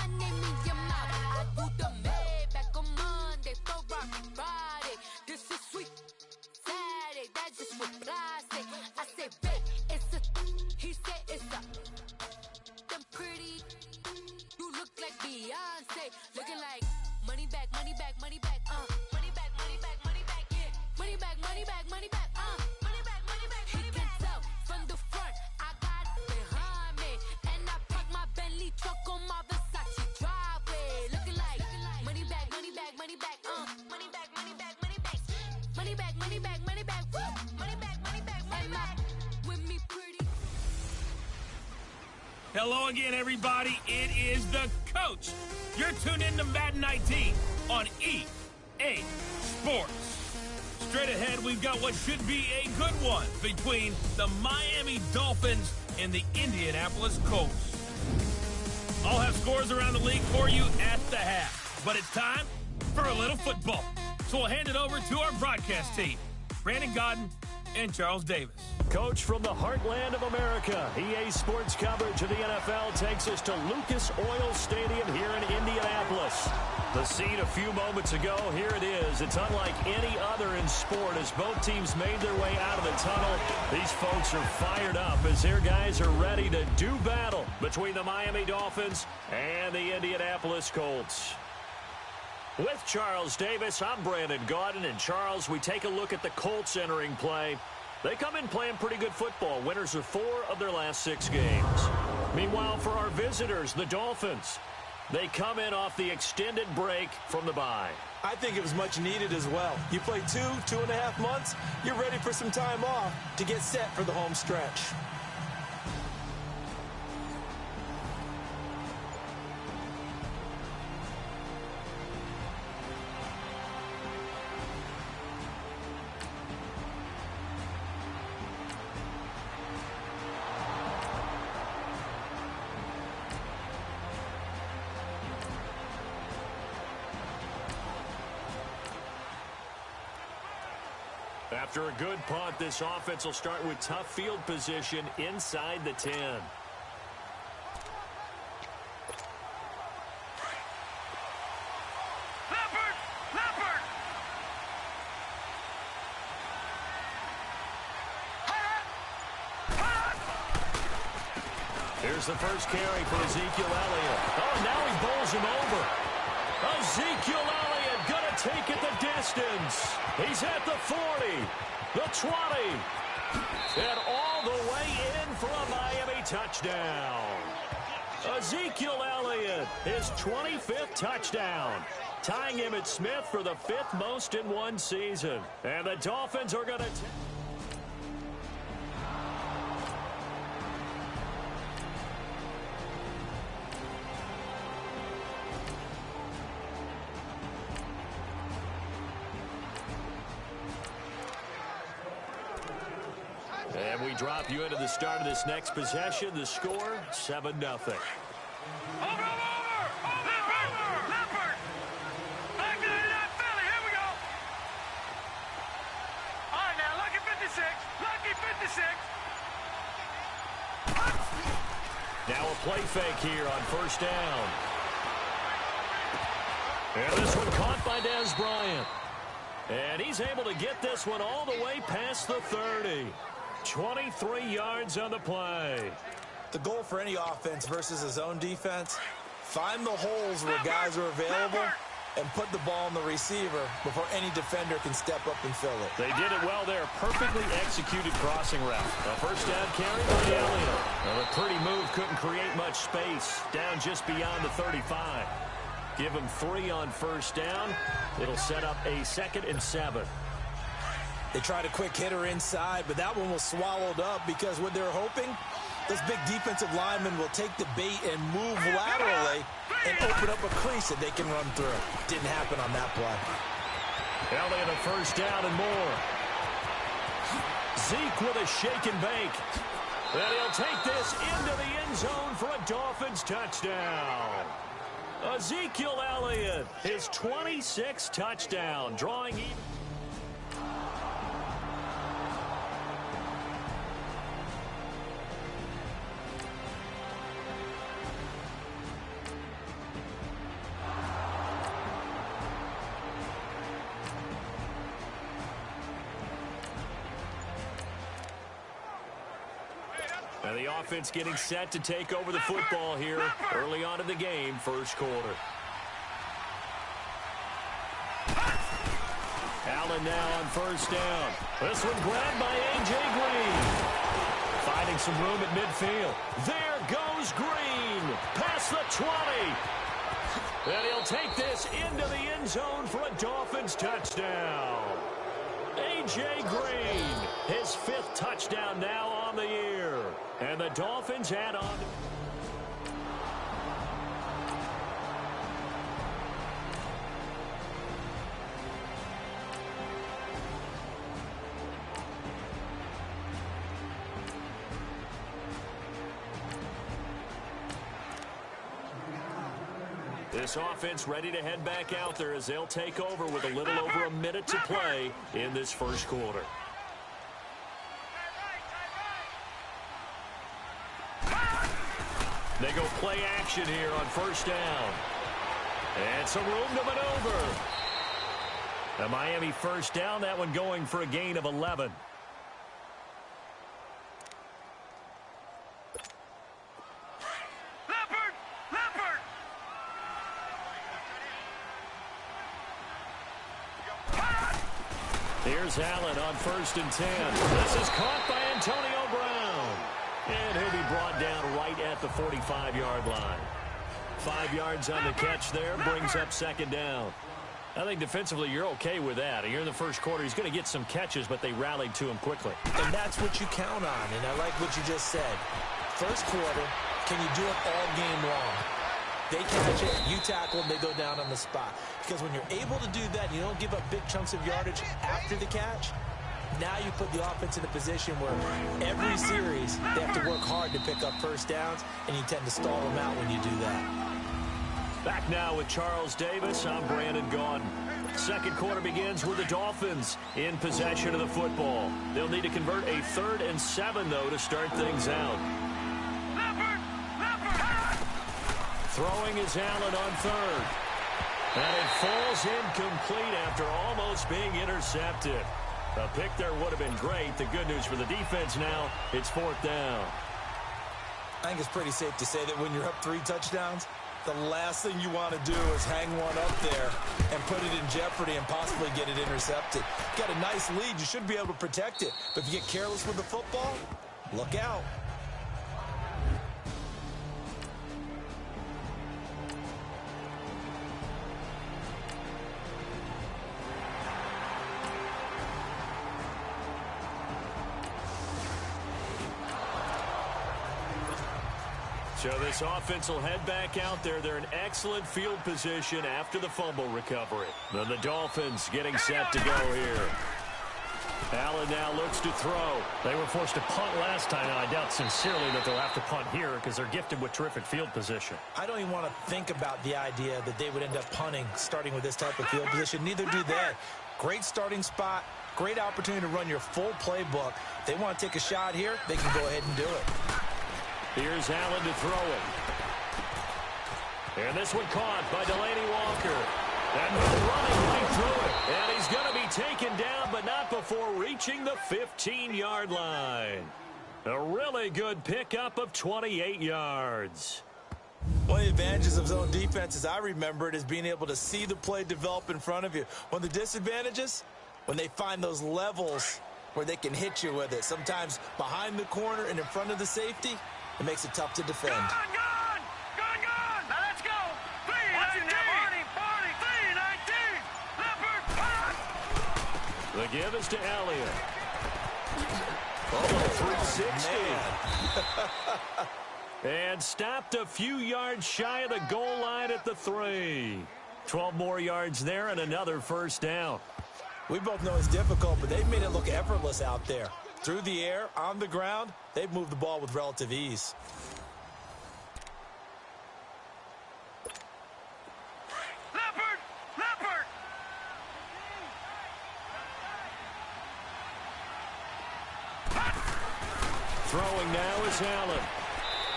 my name in your mouth. I do the Maybach on Monday, Ferrari Friday. This is sweet Saturday, that's just what I say. I say, babe, it's a, he said it's a, them pretty, you look like Beyonce, looking like money back, money back, money back, money back, money back, money back, yeah, money back, money back, money back, money back, money back, money back. He can tell from the front, I got it behind me, and I park my Bentley truck on my Versace driveway, looking like money back, money back, money back, money back, money back, money back, money back, money back, money back, money back, money back, money back, with me pretty. Hello again, everybody. It is the coach. You're tuned in to Madden 19 on EA Sports. Straight ahead, we've got what should be a good one between the Miami Dolphins and the Indianapolis Colts. I'll have scores around the league for you at the half, but it's time for a little football. So we'll hand it over to our broadcast team, Brandon Godden and Charles Davis. Coach, from the heartland of America, EA Sports coverage of the NFL takes us to Lucas Oil Stadium here in Indianapolis. The scene a few moments ago, here it is. It's unlike any other in sport as both teams made their way out of the tunnel. These folks are fired up as their guys are ready to do battle between the Miami Dolphins and the Indianapolis Colts. With Charles Davis, I'm Brandon Godden. And Charles, we take a look at the Colts entering play. They come in playing pretty good football. Winners of 4 of their last 6 games. Meanwhile, for our visitors, the Dolphins, they come in off the extended break from the bye. I think it was much needed as well. You play 2.5 months, you're ready for some time off to get set for the home stretch. After a good punt, this offense will start with tough field position inside the 10. Here's the first carry for Ezekiel Elliott. Oh, now he bowls him over. Ezekiel Elliott going to take it the distance. He's at the 40, the 20, and all the way in for a Miami touchdown. Ezekiel Elliott, his 25th touchdown, tying Emmitt Smith for the 5th most in one season. And the Dolphins are going to... And we drop you into the start of this next possession. The score, 7-0. Leopard! Back to that Philly. Here we go. All right, now, lucky 56. Lucky 56. Now a play fake here on first down. And this one caught by Dez Bryant. And he's able to get this one all the way past the 30. 23 yards on the play. The goal for any offense versus his own defense, find the holes where guys are available and put the ball in the receiver before any defender can step up and fill it. They did it well there. Perfectly executed crossing route. A first down carry by Elliott. Well, a pretty move couldn't create much space. Down just beyond the 35. Give him 3 on first down. It'll set up a 2nd and 7. They tried a quick hitter inside, but that one was swallowed up because what they're hoping, those big defensive linemen will take the bait and move laterally and open up a crease that they can run through. Didn't happen on that play. Elliott a first down and more. Zeke with a shake and bake. And he'll take this into the end zone for a Dolphins touchdown. Ezekiel Elliott, his 26th touchdown, drawing even. The offense getting set to take over the football here early on in the game, first quarter. Allen now on first down. This one grabbed by A.J. Green. Finding some room at midfield. There goes Green. Past the 20. And he'll take this into the end zone for a Dolphins touchdown. A.J. Green, his 5th touchdown now on the year. And the Dolphins add on. This offense ready to head back out there as they'll take over with a little over a minute to play in this first quarter. They go play action here on first down. And some room to maneuver. The Miami first down, that one going for a gain of 11. Here's Allen on first and 10. This is caught by Antonio Brown. And he'll be brought down right at the 45-yard line. 5 yards on the catch there, brings up second down. I think defensively you're okay with that. Here in the first quarter, he's going to get some catches, but they rallied to him quickly. And that's what you count on, and I like what you just said. First quarter, can you do it all game long? They catch it, you tackle them, they go down on the spot. Because when you're able to do that, you don't give up big chunks of yardage after the catch, now you put the offense in a position where every series they have to work hard to pick up first downs, and you tend to stall them out when you do that. Back now with Charles Davis, I'm Brandon Gaudin. Second quarter begins with the Dolphins in possession of the football. They'll need to convert a 3rd and 7, though, to start things out. Throwing is Allen on 3rd. And it falls incomplete after almost being intercepted. A pick there would have been great. The good news for the defense now, it's 4th down. I think it's pretty safe to say that when you're up 3 touchdowns, the last thing you want to do is hang one up there and put it in jeopardy and possibly get it intercepted. Got a nice lead. You should be able to protect it. But if you get careless with the football, look out. So this offense will head back out there. They're in excellent field position after the fumble recovery. Then the Dolphins getting set to go here. Allen now looks to throw. They were forced to punt last time, and I doubt sincerely that they'll have to punt here because they're gifted with terrific field position. I don't even want to think about the idea that they would end up punting starting with this type of field position. Neither do they. Great starting spot. Great opportunity to run your full playbook. If they want to take a shot here, they can go ahead and do it. Here's Allen to throw it. And this one caught by Delaney Walker. And running right through it. And he's going to be taken down, but not before reaching the 15-yard line. A really good pickup of 28 yards. One of the advantages of zone defense, as I remember it, is being able to see the play develop in front of you. One of the disadvantages, when they find those levels where they can hit you with it, sometimes behind the corner and in front of the safety, it makes it tough to defend. Gone! Now let's go! 319! 319! Leopard, The give is to Elliott. Oh, 360. And stopped a few yards shy of the goal line at the 3. 12 more yards there and another first down. We both know it's difficult, but they've made it look effortless out there. Through the air, on the ground, they've moved the ball with relative ease. Leopard! Throwing now is Allen.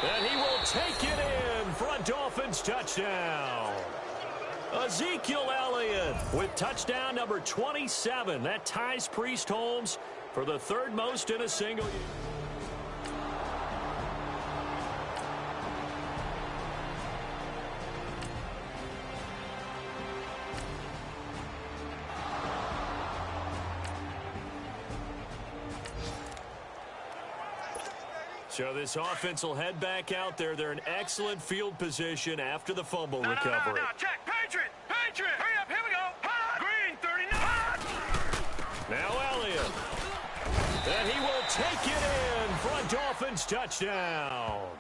And he will take it in for a Dolphins touchdown. Ezekiel Elliott with touchdown number 27. That ties Priest Holmes for the 3rd most in a single year. So this offense will head back out there. They're in excellent field position after the fumble recovery. No, check. Patriot! Patriot! Hurry up, here we go. Hot! Green, 39. Hot! Now Elliott. And he will take it in for a Dolphins touchdown.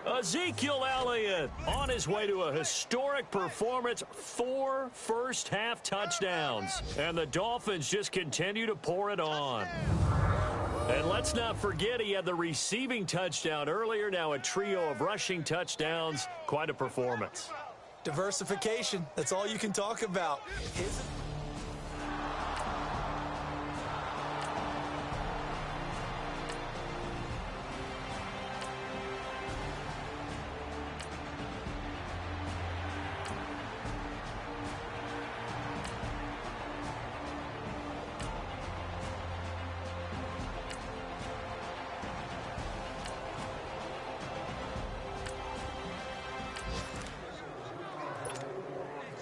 Ezekiel Elliott on his way to a historic performance, 4 first-half touchdowns. And the Dolphins just continue to pour it on. And let's not forget he had the receiving touchdown earlier, now a trio of rushing touchdowns. Quite a performance. Diversification, that's all you can talk about.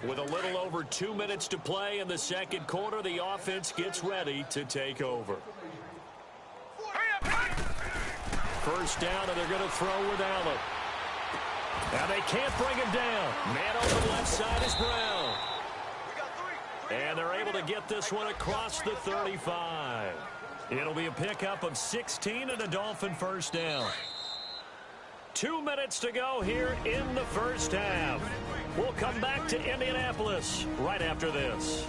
With a little over 2 minutes to play in the second quarter, the offense gets ready to take over. First down, and they're going to throw with Allen. Now they can't bring him down. Man on the left side is Brown. And they're able to get this one across the 35. It'll be a pickup of 16 and a Dolphin first down. 2 minutes to go here in the first half. We'll come back to Indianapolis right after this.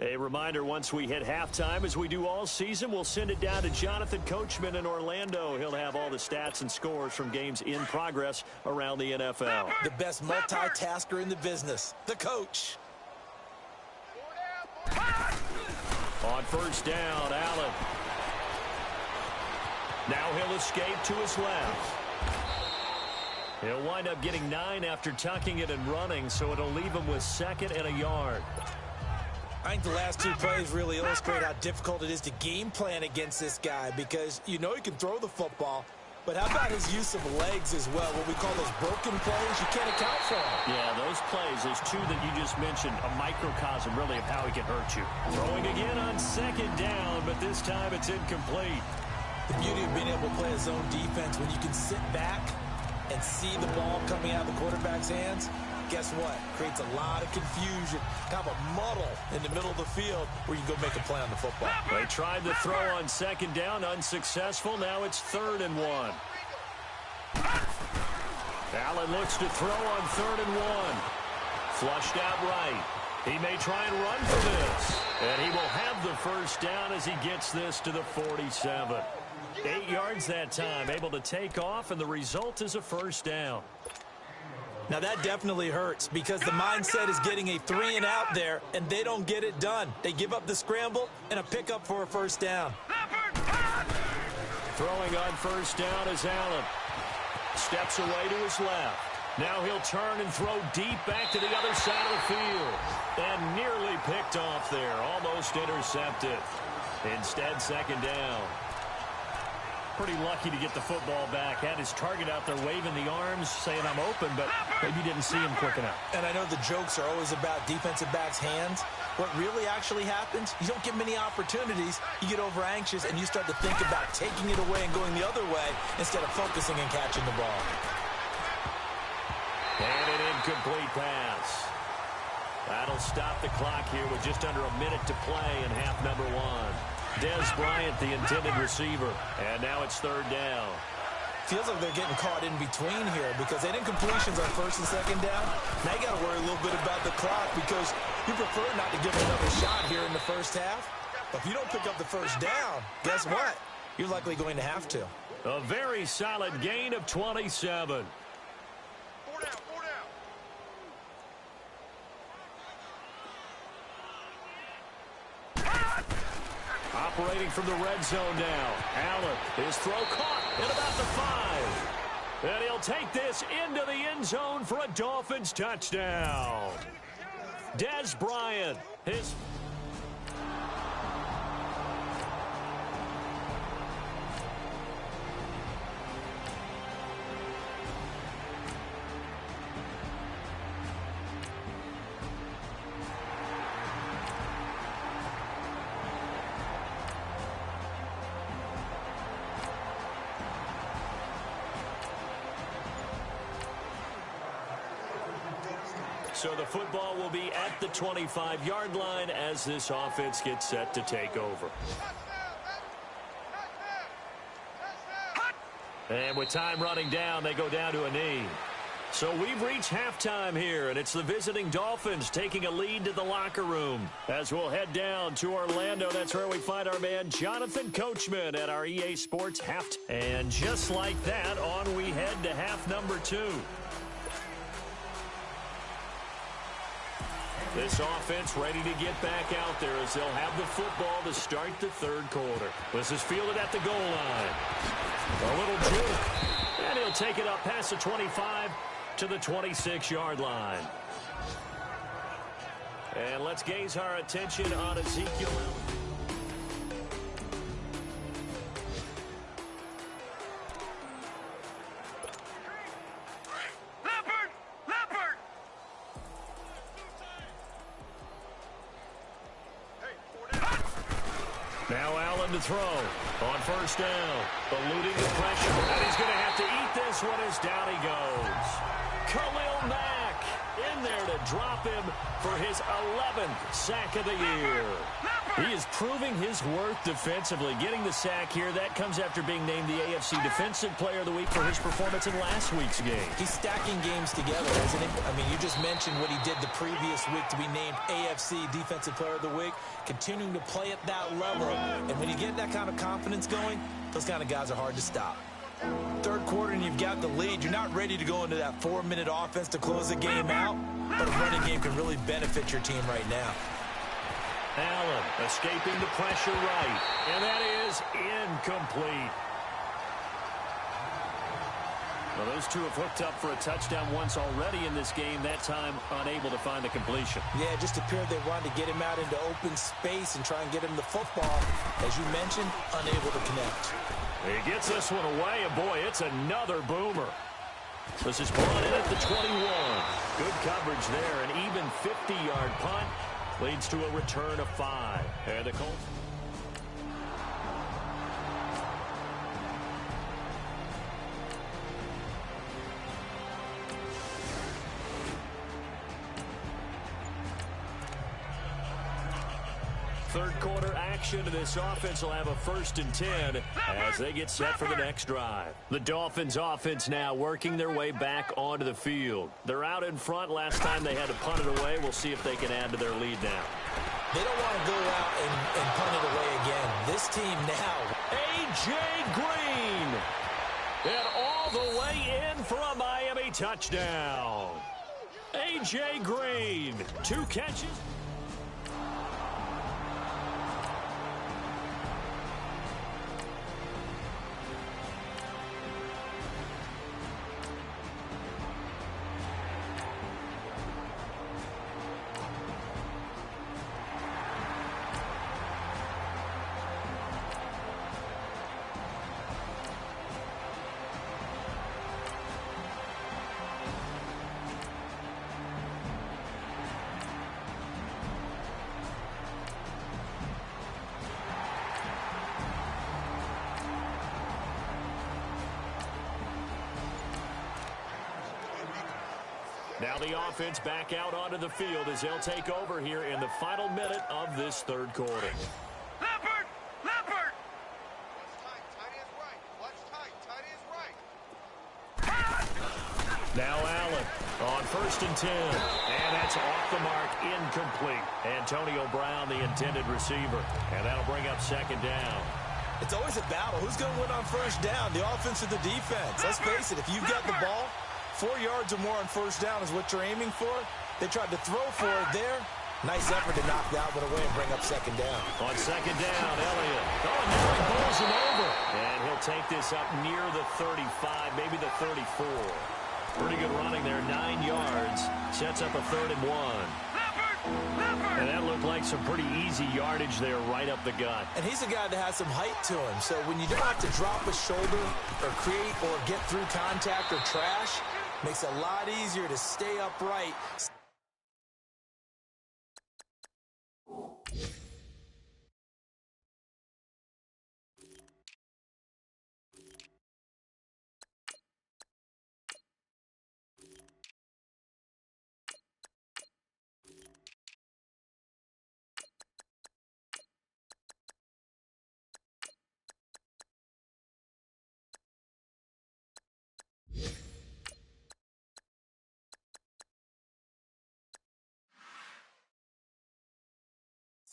A reminder, once we hit halftime, as we do all season, we'll send it down to Jonathan Coachman in Orlando. He'll have all the stats and scores from games in progress around the NFL. The best multitasker in the business, the coach. On first down, Allen. Now he'll escape to his left. He'll wind up getting 9 after tucking it and running, so it'll leave him with 2nd and a yard. I think the last 2 plays really illustrate how difficult it is to game plan against this guy, because you know he can throw the football, but how about his use of legs as well? What we call those broken plays, you can't account for them. Yeah, those plays, those 2 that you just mentioned, a microcosm really of how he can hurt you. Throwing again on 2nd down, but this time it's incomplete. The beauty of being able to play a zone defense, when you can sit back and see the ball coming out of the quarterback's hands, guess what? Creates a lot of confusion, kind of a muddle in the middle of the field where you can go make a play on the football. They tried to throw on 2nd down, unsuccessful. Now it's 3rd and 1. Allen looks to throw on 3rd and 1. Flushed out right. He may try and run for this. And he will have the first down as he gets this to the 47. 8 yards that time, able to take off, and the result is a first down. Now that definitely hurts, because the mindset is getting a 3 and out there, and they don't get it done. They give up the scramble and a pickup for a first down. Throwing on first down is Allen. Steps away to his left. Now he'll turn and throw deep back to the other side of the field. And nearly picked off there, almost intercepted. Instead, 2nd down. Pretty lucky to get the football back. Had his target out there waving the arms, saying I'm open, but maybe didn't see him quick enough. And I know the jokes are always about defensive backs' hands. What really actually happens, you don't get many opportunities. You get over anxious, and you start to think about taking it away and going the other way instead of focusing and catching the ball. And an incomplete pass. That'll stop the clock here with just under a minute to play in half number 1. Dez Bryant, the intended receiver. And now it's 3rd down. Feels like they're getting caught in between here, because they didn't incompletions on 1st and 2nd down. Now you got to worry a little bit about the clock, because you prefer not to give it another shot here in the first half. But if you don't pick up the first down, guess what? You're likely going to have to. A very solid gain of 27. Operating from the red zone now. Allen, his throw caught at about the 5. And he'll take this into the end zone for a Dolphins touchdown. Dez Bryant, his... So the football will be at the 25-yard line as this offense gets set to take over. And with time running down, they go down to a knee. So we've reached halftime here, and it's the visiting Dolphins taking a lead to the locker room. As we'll head down to Orlando, that's where we find our man Jonathan Coachman at our EA Sports Half. And just like that, on we head to half number 2. This offense ready to get back out there as they'll have the football to start the third quarter. This is fielded at the goal line. A little juke, and he'll take it up past the 25 to the 26-yard line. And let's gaze our attention on Ezekiel. Now Allen to throw on first down, eluding the pressure, and he's going to have to eat this one as down he goes. Khalil Mack in there to drop him for his 11th sack of the year. He is proving his worth defensively, getting the sack here. That comes after being named the AFC Defensive Player of the Week for his performance in last week's game. He's stacking games together, isn't he? I mean, you just mentioned what he did the previous week to be named AFC Defensive Player of the Week, continuing to play at that level. And when you get that kind of confidence going, those kind of guys are hard to stop. Third quarter and you've got the lead. You're not ready to go into that 4-minute offense to close the game out, but a running game can really benefit your team right now. Allen escaping the pressure right, and that is incomplete. Well, those two have hooked up for a touchdown once already in this game, that time unable to find the completion. Yeah, it just appeared they wanted to get him out into open space and try and get him the football. As you mentioned, unable to connect. He gets this one away, and boy, it's another boomer. This is brought in at the 21. Good coverage there, an even 50-yard punt leads to a return of 5. And the Colts. Third quarter action to this offense will have a 1st and 10 as they get set for the next drive. The Dolphins offense now working their way back onto the field. They're out in front. Last time they had to punt it away. We'll see if they can add to their lead now. They don't want to go out and punt it away again. This team now. A.J. Green. And all the way in for a Miami touchdown. A.J. Green, 2 catches. Now the offense back out onto the field as they'll take over here in the final minute of this third quarter. Leopard! Leopard! Now Allen on 1st and 10. And that's off the mark, incomplete. Antonio Brown, the intended receiver. And that'll bring up 2nd down. It's always a battle. Who's going to win on 1st down, the offense or the defense? Let's face it, if you've got the ball, 4 yards or more on 1st down is what you're aiming for. They tried to throw for it there. Nice effort to knock that one away and bring up 2nd down. On 2nd down, Elliott. Oh, and now he bowls him over. And he'll take this up near the 35, maybe the 34. Pretty good running there, 9 yards. Sets up a 3rd and 1. And that looked like some pretty easy yardage there right up the gut. And he's a guy that has some height to him. So when you don't have to drop a shoulder or create or get through contact or trash, makes it a lot easier to stay upright.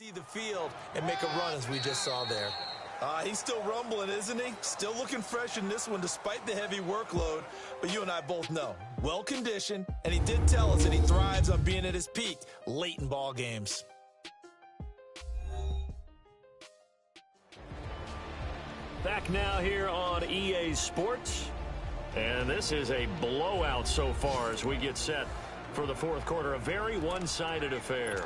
See the field and make a run as we just saw there. He's still rumbling, isn't he? Still looking fresh in this one despite the heavy workload. But you and I both know, well-conditioned, and he did tell us that he thrives on being at his peak late in ball games. Back now here on EA Sports. And this is a blowout so far as we get set for the fourth quarter. A very one-sided affair.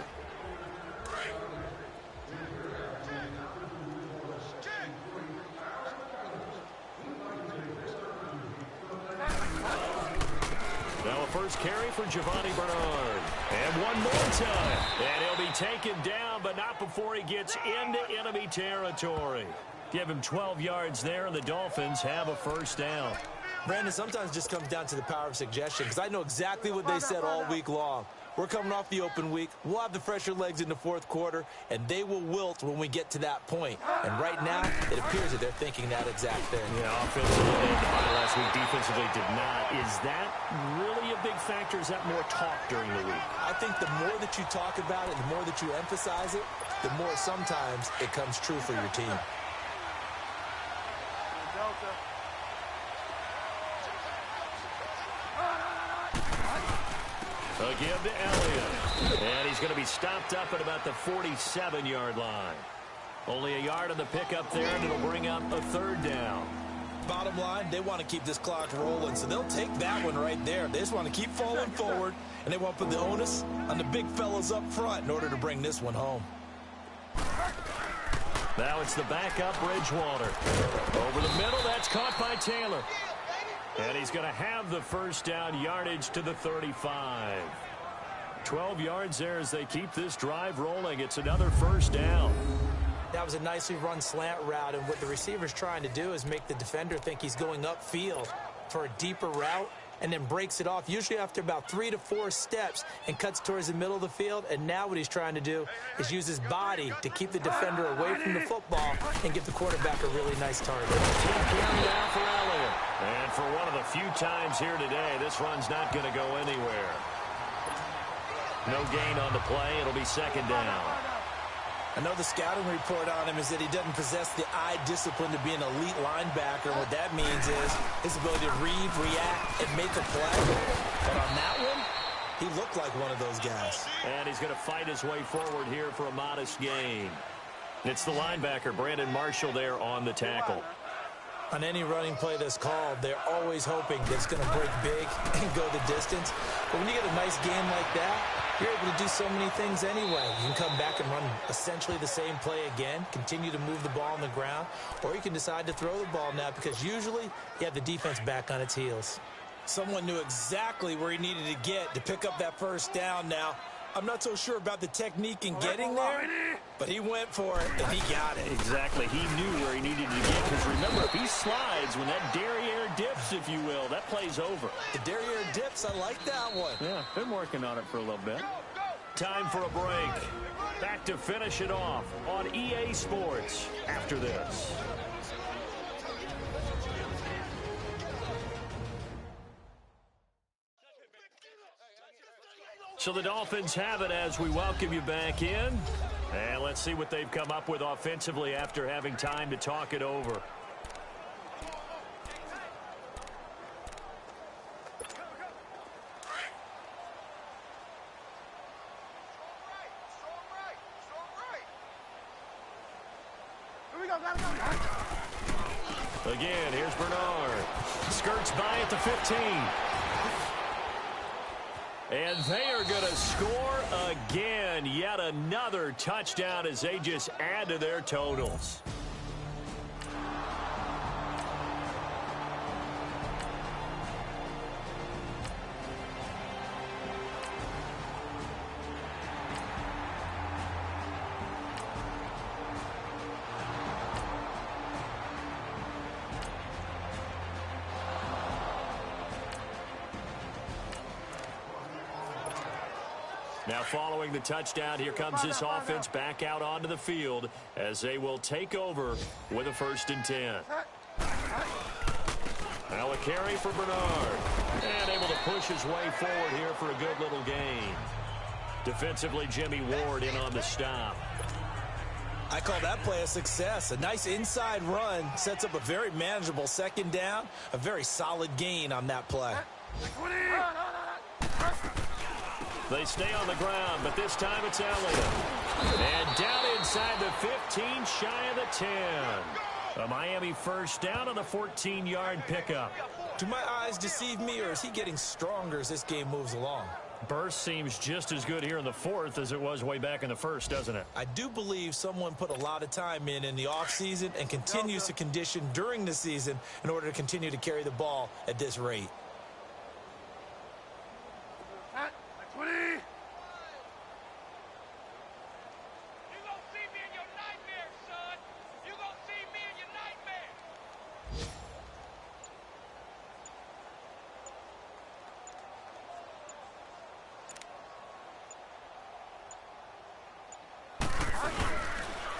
Now a first carry for Giovanni Bernard. And one more time. And he'll be taken down, but not before he gets into enemy territory. Give him 12 yards there, and the Dolphins have a first down. Brandon, sometimes it just comes down to the power of suggestion, because I know exactly what they said all week long. We're coming off the open week. We'll have the fresher legs in the fourth quarter, and they will wilt when we get to that point. And right now, it appears that they're thinking that exact thing. Yeah, offensively, they had the last week. Defensively did not. Is that really a big factor? Is that more talk during the week? I think the more that you talk about it, the more that you emphasize it, the more sometimes it comes true for your team. A give to Elliott. And he's going to be stopped up at about the 47-yard line. Only a yard on the pickup there, and it'll bring up a third down. Bottom line, they want to keep this clock rolling, so they'll take that one right there. They just want to keep falling forward, and they want to put the onus on the big fellas up front in order to bring this one home. Now it's the backup Bridgewater. Over the middle, that's caught by Taylor. And he's going to have the first down, yardage to the 35. 12 yards there as they keep this drive rolling. It's another first down. That was a nicely run slant route, and what the receiver's trying to do is make the defender think he's going upfield for a deeper route, and then breaks it off, usually after about 3 to 4 steps, and cuts towards the middle of the field. And now what he's trying to do is use his body to keep the defender away from the football and give the quarterback a really nice target. Team carry down for Elliott. And for one of the few times here today, this run's not going to go anywhere. No gain on the play. It'll be second down. I know the scouting report on him is that he doesn't possess the eye discipline to be an elite linebacker. What that means is his ability to read, react, and make a play. But on that one, he looked like one of those guys. And he's going to fight his way forward here for a modest gain. It's the linebacker, Brandon Marshall, there on the tackle. On any running play that's called, they're always hoping that it's going to break big and go the distance. But when you get a nice game like that, you're able to do so many things anyway. You can come back and run essentially the same play again, continue to move the ball on the ground, or you can decide to throw the ball now because usually you have the defense back on its heels. Someone knew exactly where he needed to get to pick up that first down now. I'm not so sure about the technique in getting there, but he went for it, and he got it. Exactly. He knew where he needed to get, because remember, if he slides, when that derriere dips, if you will, that play's over. The derriere dips, I like that one. Yeah, been working on it for a little bit. Time for a break. Back to finish it off on EA Sports after this. So the Dolphins have it as we welcome you back in. And let's see what they've come up with offensively after having time to talk it over. Again, here's Bernard. Skirts by at the 15. And they are going to score again. Yet another touchdown as they just add to their totals. Now following the touchdown, here comes this offense back out onto the field as they will take over with a 1st and 10. Now a carry for Bernard. And able to push his way forward here for a good little gain. Defensively, Jimmy Ward in on the stop. I call that play a success. A nice inside run sets up a very manageable second down, a very solid gain on that play. They stay on the ground, but this time it's Elliott. And down inside the 15, shy of the 10. A Miami first down on a 14-yard pickup. Do my eyes deceive me, or is he getting stronger as this game moves along? Burst seems just as good here in the fourth as it was way back in the first, doesn't it? I do believe someone put a lot of time in the offseason and continues to condition during the season in order to continue to carry the ball at this rate. 20.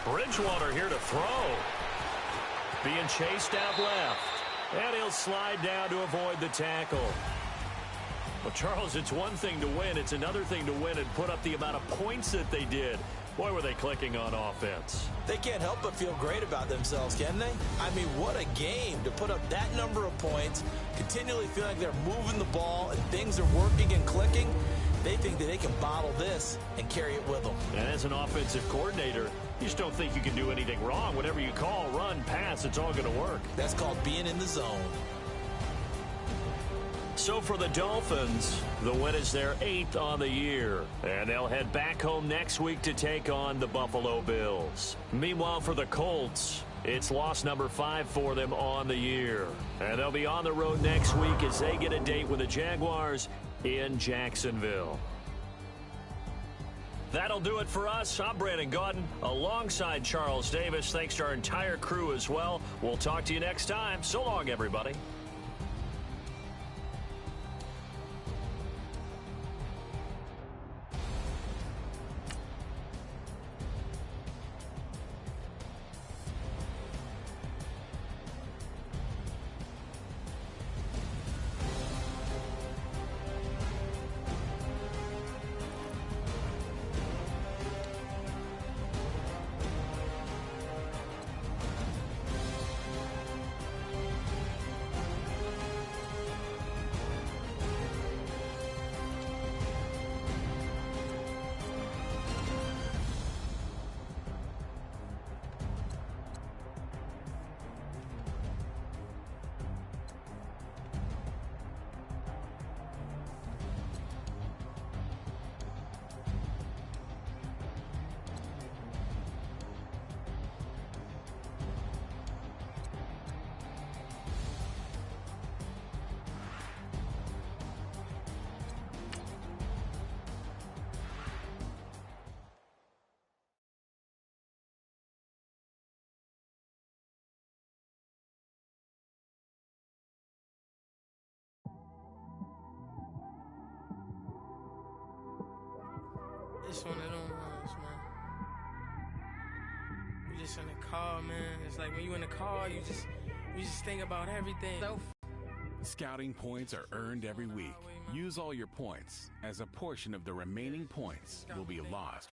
Bridgewater here to throw. Being chased out left. And he'll slide down to avoid the tackle. Well, Charles, it's one thing to win. It's another thing to win and put up the amount of points that they did. Boy, were they clicking on offense. They can't help but feel great about themselves, can they? I mean, what a game to put up that number of points, continually feel like they're moving the ball and things are working and clicking. They think that they can bottle this and carry it with them. And as an offensive coordinator, you just don't think you can do anything wrong. Whatever you call, run, pass, it's all going to work. That's called being in the zone. So for the Dolphins, the win is their 8th on the year. And they'll head back home next week to take on the Buffalo Bills. Meanwhile, for the Colts, it's loss number 5 for them on the year. And they'll be on the road next week as they get a date with the Jaguars in Jacksonville. That'll do it for us. I'm Brandon Gaudin alongside Charles Davis. Thanks to our entire crew as well. We'll talk to you next time. So long, everybody. It's one of them ones, man. You just in the car, man. It's like when you in the car, you just think about everything. Scouting points are earned every week. Use all your points, as a portion of the remaining points will be lost